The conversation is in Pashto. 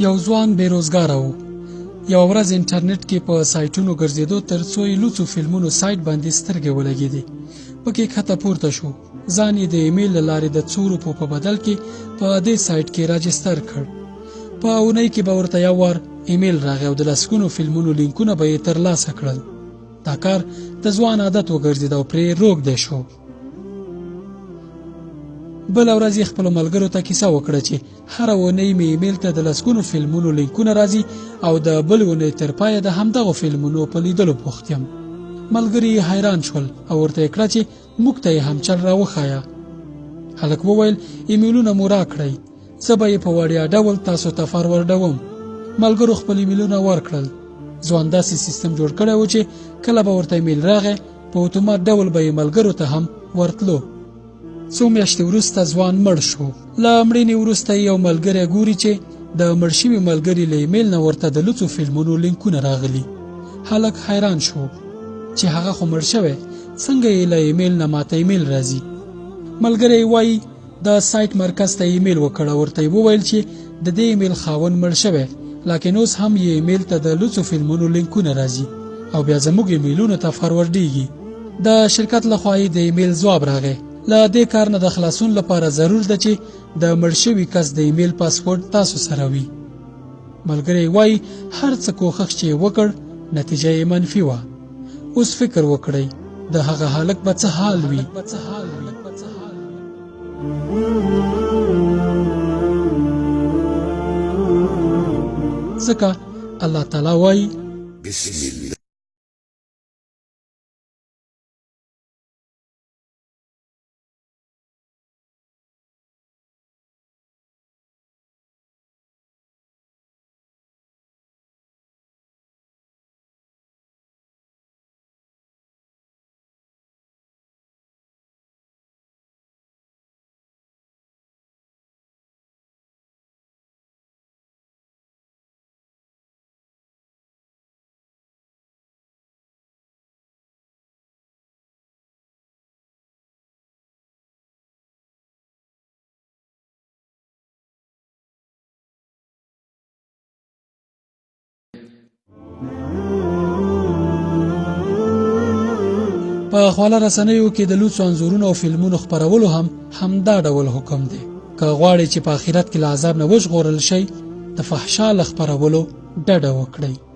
یو ځوان بیروزګاره و. یو ورځ انټرنیټ کې په سایټونو ګرځېدو تر څو یې لوڅو فلمونو سایټ باندې سترګې ولګېدې. پکې کښته پورته شو. ځان یې د ایمیل له لارې د 2 روپو په بدل کې په دې سایټ کې راجستر کړ. په اونۍ کې به ورته یو وار ایمیل راغی او د لسګونو فلمونو لینکونه به یې ترلاسه کړل. دا کار د ځوان عادت وګرځېد او پرې روږدی شو. بله ورځ یې خپلو ملګرو ته کیسه وکړه چې هره اونۍ مې ایمیل ته د لسګونو فلمونو لینکونه راځي او د بلې اونۍ تر پایه د همدغو فلمونو په لیدلو بوخت یم. ملګري یې حیران شول او ورته یې کړه چې موږ ته یې هم چل راوښایه. هلک وویل ایمیلونه مو راکړئ، زه به یې په وړیا ډول تاسو ته فاروردوم. ملګرو خپل ایمیلونه ورکړل. ځوان داسې سیستم جوړ کړی و چې کله به ورته ایمیل راغی په اتومات ډول به یې ملګرو ته هم ورتلو. څو میاشتې وروسته ځوان مړ شو. له مړینې وروسته یو ملګری ګوري چې د مړ شوي ملګري له ایمیل نه ورته د لوڅو فلمونو لینکونه راغلي. هلک حیران شو چې هغه خو مړ شوی، څنګه یې له ایمیل نه ماته ایمیل راځي. ملګری وایي د سایټ مرکز ته ایمیل وکړ او ورته یې وویل چې د دې ایمیل خاوند مړ شوی، لکن اوس هم یې ایمیل ته د لوڅو فلمونو لینکونه راځي او بیا زموږ ایمیلونو ته فاروردېږي. د شرکت لخوا یې د ایمیل ځواب راغی. له دې کار نه د خلاصون لپاره ضرور ده چې د مړ شوي کس د ایمیل پاسورډ تاسو سره وي. ملګری وایي هر څه کوښښ چې وکړ نتیجه یې منفي وه. اوس فکر وکړئ د هغه هلک به څه حال وي. ځکه الله تعالی وایي بسم الله. په خواله رسنیو کې د لوڅو انځورونو او فلمونو خپرولو هم همدا ډول حکم دی. که غواړئ چې په آخرت کې له عذاب نه وژغورل شئ، د فحشا له خپرولو ډډه وکړئ.